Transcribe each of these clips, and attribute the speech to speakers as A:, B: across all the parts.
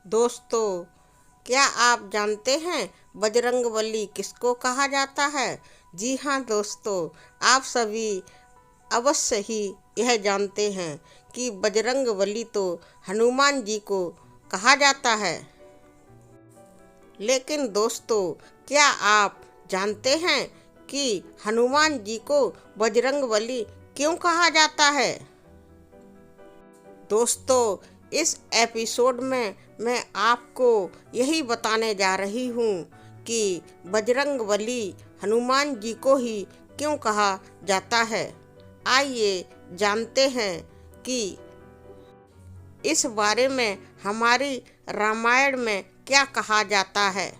A: दोस्तों, क्या आप जानते हैं बजरंगबली किसको कहा जाता है? जी हाँ दोस्तों, आप सभी अवश्य ही यह जानते हैं कि बजरंगबली तो हनुमान जी को कहा जाता है। लेकिन दोस्तों, क्या आप जानते हैं कि हनुमान जी को बजरंगबली क्यों कहा जाता है? दोस्तों, इस एपिसोड में मैं आपको यही बताने जा रही हूँ कि बजरंगबली हनुमान जी को ही क्यों कहा जाता है। आइए जानते हैं कि इस बारे में हमारी रामायण में क्या कहा जाता है।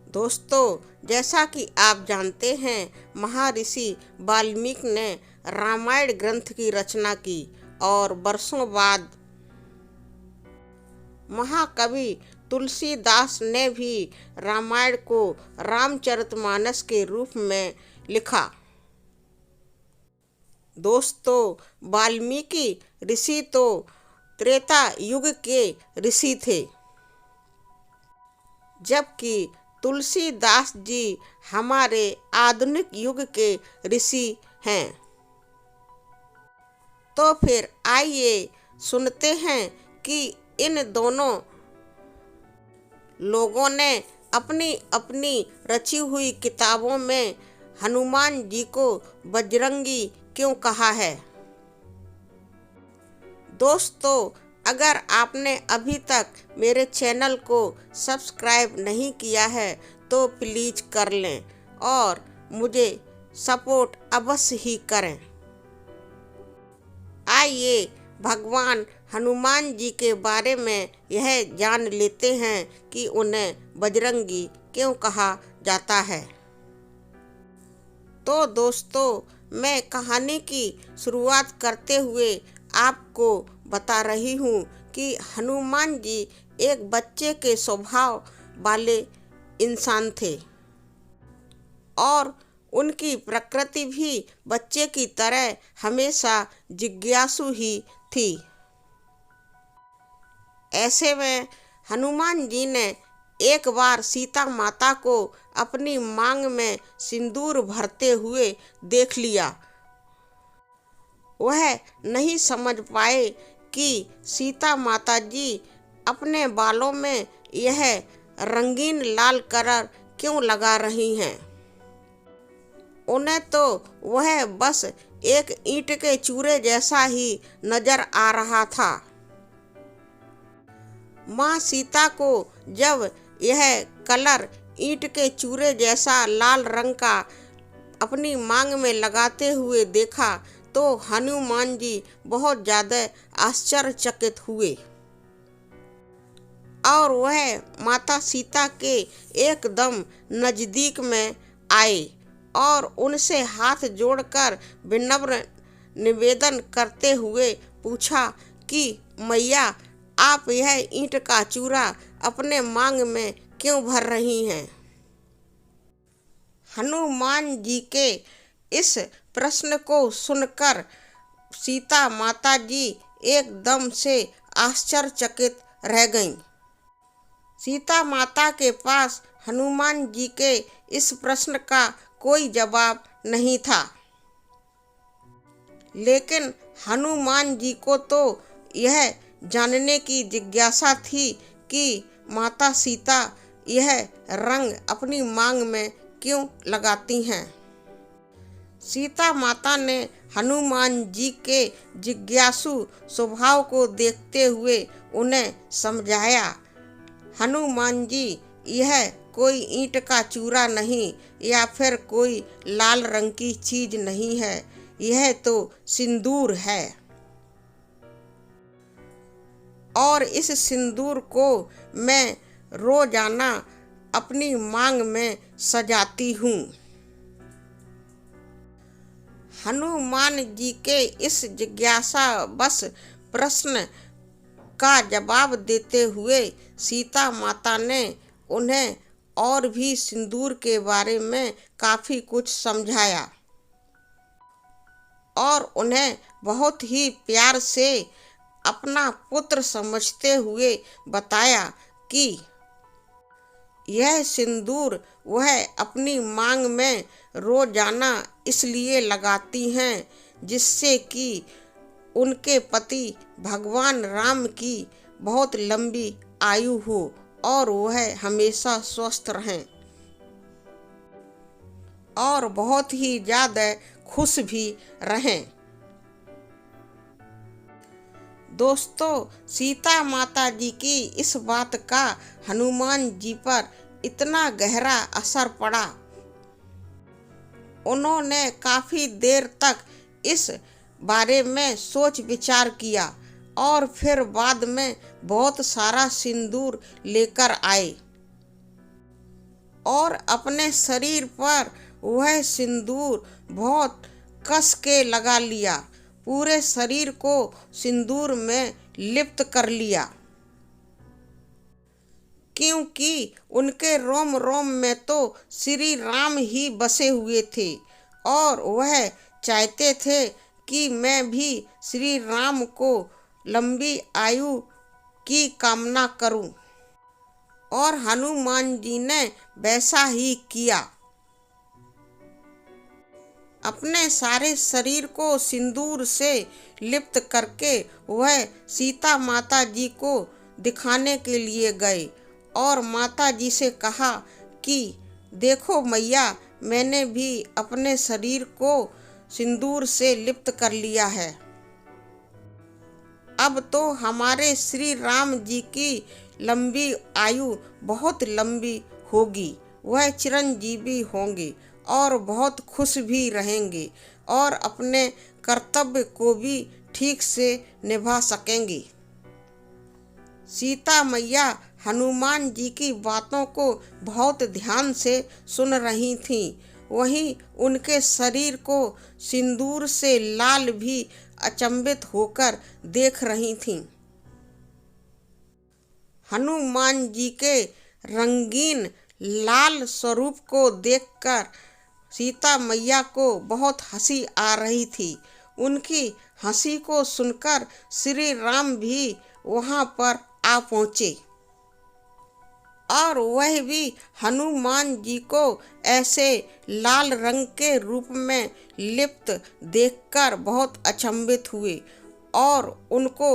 A: दोस्तों, जैसा कि आप जानते हैं, महर्षि वाल्मीकि ने रामायण ग्रंथ की रचना की और वर्षों बाद महाकवि तुलसीदास ने भी रामायण को रामचरितमानस के रूप में लिखा। दोस्तों, वाल्मीकि ऋषि तो त्रेता युग के ऋषि थे, जबकि तुलसीदास जी हमारे आधुनिक युग के ऋषि हैं। तो फिर आइए सुनते हैं कि इन दोनों लोगों ने अपनी अपनी रची हुई किताबों में हनुमान जी को बजरंगी क्यों कहा है। दोस्तों, अगर आपने अभी तक मेरे चैनल को सब्सक्राइब नहीं किया है तो प्लीज़ कर लें और मुझे सपोर्ट अवश्य ही करें। आइए भगवान हनुमान जी के बारे में यह जान लेते हैं कि उन्हें बजरंगी क्यों कहा जाता है। तो दोस्तों, मैं कहानी की शुरुआत करते हुए आपको बता रही हूँ कि हनुमान जी एक बच्चे के स्वभाव वाले इंसान थे और उनकी प्रकृति भी बच्चे की तरह हमेशा जिज्ञासु ही थी। ऐसे में हनुमान जी ने एक बार सीता माता को अपनी मांग में सिंदूर भरते हुए देख लिया। वह नहीं समझ पाए कि सीता माता जी अपने बालों में यह रंगीन लाल कलर क्यों लगा रही हैं। उन्हें तो वह बस एक ईंट के चूरे जैसा ही नजर आ रहा था। माँ सीता को जब यह कलर ईंट के चूरे जैसा लाल रंग का अपनी मांग में लगाते हुए देखा तो हनुमान जी बहुत ज़्यादा आश्चर्यचकित हुए और वह माता सीता के एकदम नज़दीक में आए और उनसे हाथ जोड़कर विनम्र निवेदन करते हुए पूछा कि मैया, आप यह ईंट का चूरा अपने मांग में क्यों भर रही हैं। हनुमान जी के इस प्रश्न को सुनकर सीता माता जी एकदम से आश्चर्यचकित रह गईं। सीता माता के पास हनुमान जी के इस प्रश्न का कोई जवाब नहीं था, लेकिन हनुमान जी को तो यह जानने की जिज्ञासा थी कि माता सीता यह रंग अपनी मांग में क्यों लगाती हैं। सीता माता ने हनुमान जी के जिज्ञासु स्वभाव को देखते हुए उन्हें समझाया, हनुमान जी, यह कोई ईंट का चूरा नहीं या फिर कोई लाल रंग की चीज नहीं है, यह तो सिंदूर है और इस सिंदूर को मैं रोजाना अपनी मांग में सजाती हूँ। हनुमान जी के इस जिज्ञासा बस प्रश्न का जवाब देते हुए सीता माता ने उन्हें और भी सिंदूर के बारे में काफ़ी कुछ समझाया और उन्हें बहुत ही प्यार से अपना पुत्र समझते हुए बताया कि यह सिंदूर वह अपनी मांग में रोजाना इसलिए लगाती हैं जिससे कि उनके पति भगवान राम की बहुत लंबी आयु हो और वह हमेशा स्वस्थ रहें और बहुत ही ज्यादा खुश भी रहें। दोस्तों, सीता माता जी की इस बात का हनुमान जी पर इतना गहरा असर पड़ा। उन्होंने काफी देर तक इस बारे में सोच विचार किया और फिर बाद में बहुत सारा सिंदूर लेकर आए और अपने शरीर पर वह सिंदूर बहुत कस के लगा लिया, पूरे शरीर को सिंदूर में लिप्त कर लिया, क्योंकि उनके रोम रोम में तो श्री राम ही बसे हुए थे और वह चाहते थे कि मैं भी श्री राम को लंबी आयु की कामना करूं और हनुमान जी ने वैसा ही किया। अपने सारे शरीर को सिंदूर से लिप्त करके वह सीता माता जी को दिखाने के लिए गए और माता जी से कहा कि देखो मैया, मैंने भी अपने शरीर को सिंदूर से लिप्त कर लिया है। अब तो हमारे श्री राम जी की लंबी आयु बहुत लंबी होगी, वह चिरंजीवी होंगे और बहुत खुश भी रहेंगे और अपने कर्तव्य को भी ठीक से निभा सकेंगे। सीता मैया हनुमान जी की बातों को बहुत ध्यान से सुन रही थीं। वहीं उनके शरीर को सिंदूर से लाल भी अचंभित होकर देख रही थीं। हनुमान जी के रंगीन लाल स्वरूप को देखकर सीता मैया को बहुत हंसी आ रही थी। उनकी हंसी को सुनकर श्री राम भी वहां पर आ पहुंचे और वह भी हनुमान जी को ऐसे लाल रंग के रूप में लिप्त देखकर बहुत अचंभित हुए और उनको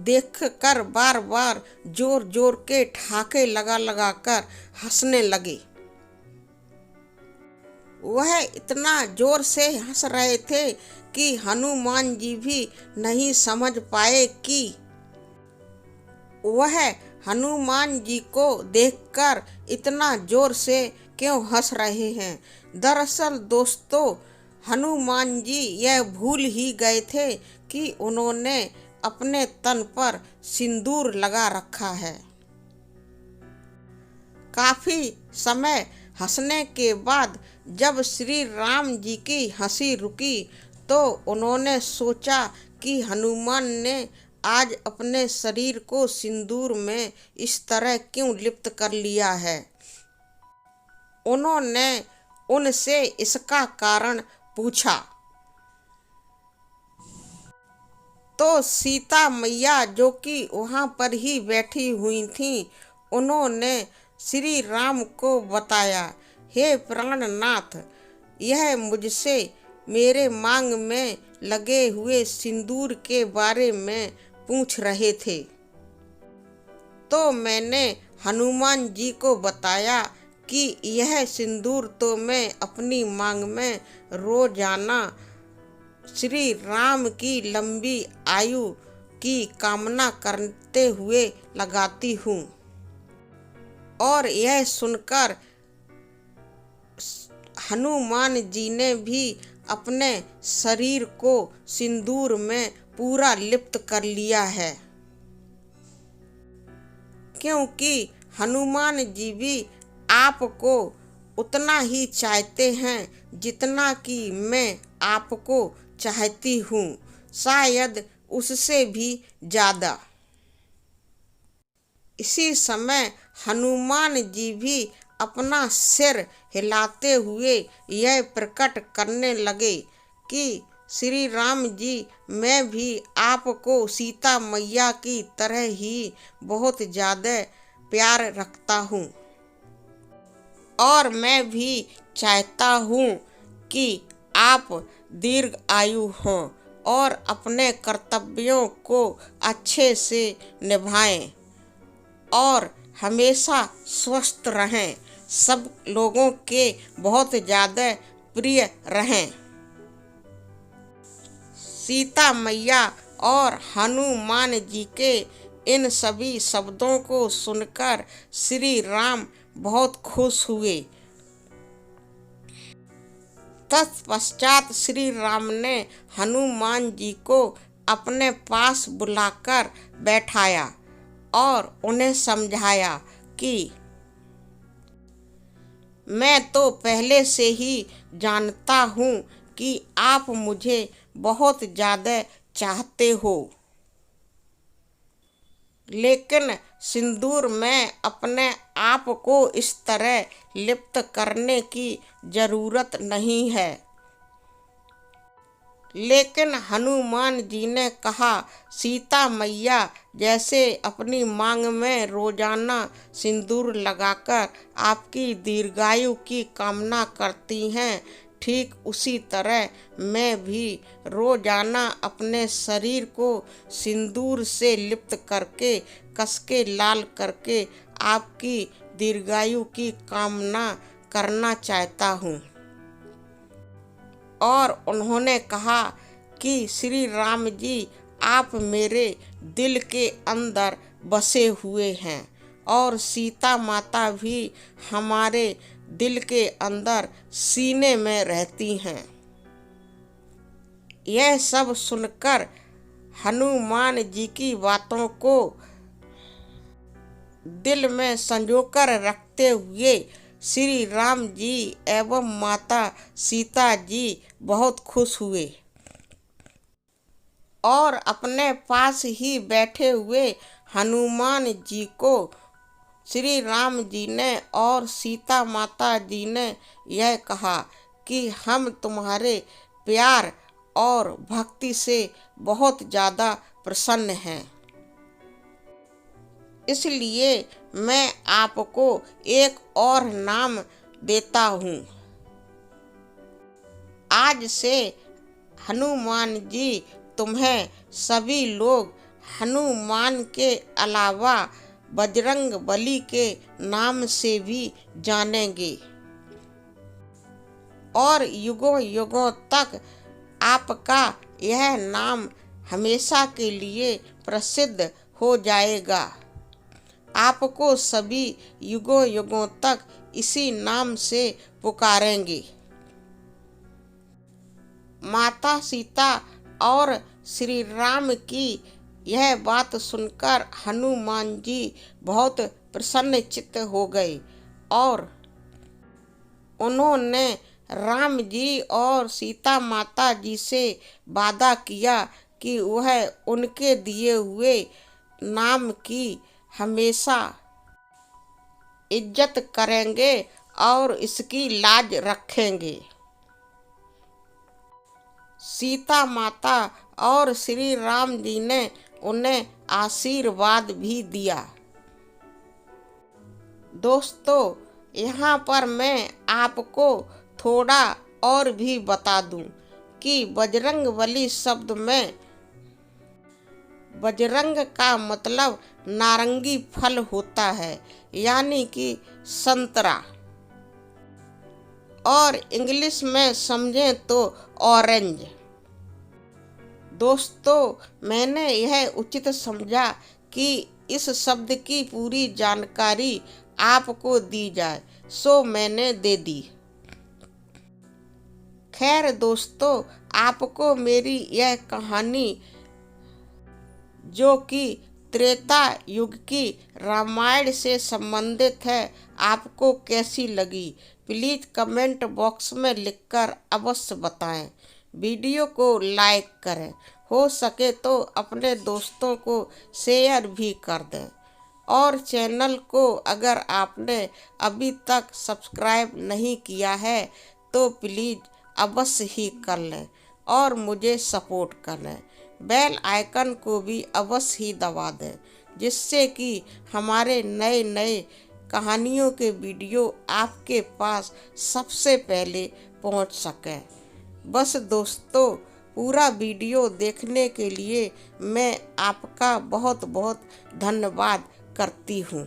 A: देखकर बार बार जोर जोर के ठहाके लगा लगा कर हंसने लगे। वह इतना जोर से हंस रहे थे कि हनुमान जी भी नहीं समझ पाए कि वह हनुमान जी को देखकर इतना जोर से क्यों हंस रहे हैं। दरअसल दोस्तों, हनुमान जी यह भूल ही गए थे कि उन्होंने अपने तन पर सिंदूर लगा रखा है। काफी समय हंसने के बाद जब श्री राम जी की हंसी रुकी तो उन्होंने सोचा कि हनुमान ने आज अपने शरीर को सिंदूर में इस तरह क्यों लिप्त कर लिया है। उन्होंने उनसे इसका कारण पूछा तो सीता मैया, जो कि वहां पर ही बैठी हुई थीं, उन्होंने श्री राम को बताया, हे प्राणनाथ, यह मुझसे मेरे मांग में लगे हुए सिंदूर के बारे में पूछ रहे थे। तो मैंने हनुमान जी को बताया कि यह सिंदूर तो मैं अपनी मांग में रोजाना श्री राम की लंबी आयु की कामना करते हुए लगाती हूँ। और यह सुनकर हनुमान जी ने भी अपने शरीर को सिंदूर में पूरा लिप्त कर लिया है, क्योंकि हनुमान जी भी आपको उतना ही चाहते हैं जितना कि मैं आपको चाहती हूँ, शायद उससे भी ज्यादा। इसी समय हनुमान जी भी अपना सिर हिलाते हुए यह प्रकट करने लगे कि श्री राम जी, मैं भी आपको सीता मैया की तरह ही बहुत ज़्यादा प्यार रखता हूँ और मैं भी चाहता हूँ कि आप दीर्घ आयु हों और अपने कर्तव्यों को अच्छे से निभाएं और हमेशा स्वस्थ रहें, सब लोगों के बहुत ज़्यादा प्रिय रहें। सीता मैया और हनुमान जी के इन सभी शब्दों को सुनकर श्री राम बहुत खुश हुए। तत्पश्चात श्री राम ने हनुमान जी को अपने पास बुलाकर बैठाया और उन्हें समझाया कि मैं तो पहले से ही जानता हूँ कि आप मुझे बहुत ज़्यादा चाहते हो, लेकिन सिंदूर में अपने आप को इस तरह लिप्त करने की जरूरत नहीं है। लेकिन हनुमान जी ने कहा, सीता मैया जैसे अपनी मांग में रोजाना सिंदूर लगाकर आपकी दीर्घायु की कामना करती हैं, ठीक उसी तरह मैं भी रोजाना अपने शरीर को सिंदूर से लिप्त करके कसके लाल करके आपकी दीर्घायु की कामना करना चाहता हूँ। और उन्होंने कहा कि श्री राम जी, आप मेरे दिल के अंदर बसे हुए हैं और सीता माता भी हमारे दिल के अंदर सीने में रहती हैं। यह सब सुनकर हनुमान जी की बातों को दिल में संजोकर रखते हुए श्री राम जी एवं माता सीता जी बहुत खुश हुए और अपने पास ही बैठे हुए हनुमान जी को श्री राम जी ने और सीता माता जी ने यह कहा कि हम तुम्हारे प्यार और भक्ति से बहुत ज़्यादा प्रसन्न हैं, इसलिए मैं आपको एक और नाम देता हूँ। आज से हनुमान जी तुम्हें सभी लोग हनुमान के अलावा बजरंग बली के नाम से भी जानेंगे और युगों युगों तक आपका यह नाम हमेशा के लिए प्रसिद्ध हो जाएगा। आपको सभी युगों युगों तक इसी नाम से पुकारेंगे। माता सीता और श्री राम की यह बात सुनकर हनुमान जी बहुत प्रसन्नचित्त हो गए और उन्होंने राम जी और सीता माता जी से वादा किया कि वह उनके दिए हुए नाम की हमेशा इज्जत करेंगे और इसकी लाज रखेंगे। सीता माता और श्री राम जी ने उन्हें आशीर्वाद भी दिया। दोस्तों, यहाँ पर मैं आपको थोड़ा और भी बता दूं कि बजरंगबली शब्द में बजरंग का मतलब नारंगी फल होता है, यानी कि संतरा, और इंग्लिश में समझें तो ऑरेंज। दोस्तों, मैंने यह उचित समझा कि इस शब्द की पूरी जानकारी आपको दी जाए, सो मैंने दे दी। खैर दोस्तों, आपको मेरी यह कहानी जो कि त्रेता युग की रामायण से संबंधित है, आपको कैसी लगी? प्लीज़ कमेंट बॉक्स में लिखकर अवश्य बताएं। वीडियो को लाइक करें, हो सके तो अपने दोस्तों को शेयर भी कर दें और चैनल को अगर आपने अभी तक सब्सक्राइब नहीं किया है तो प्लीज़ अवश्य ही कर लें और मुझे सपोर्ट करें। बेल आइकन को भी अवश्य ही दबा दें, जिससे कि हमारे नए नए कहानियों के वीडियो आपके पास सबसे पहले पहुंच सकें। बस दोस्तों, पूरा वीडियो देखने के लिए मैं आपका बहुत बहुत धन्यवाद करती हूँ।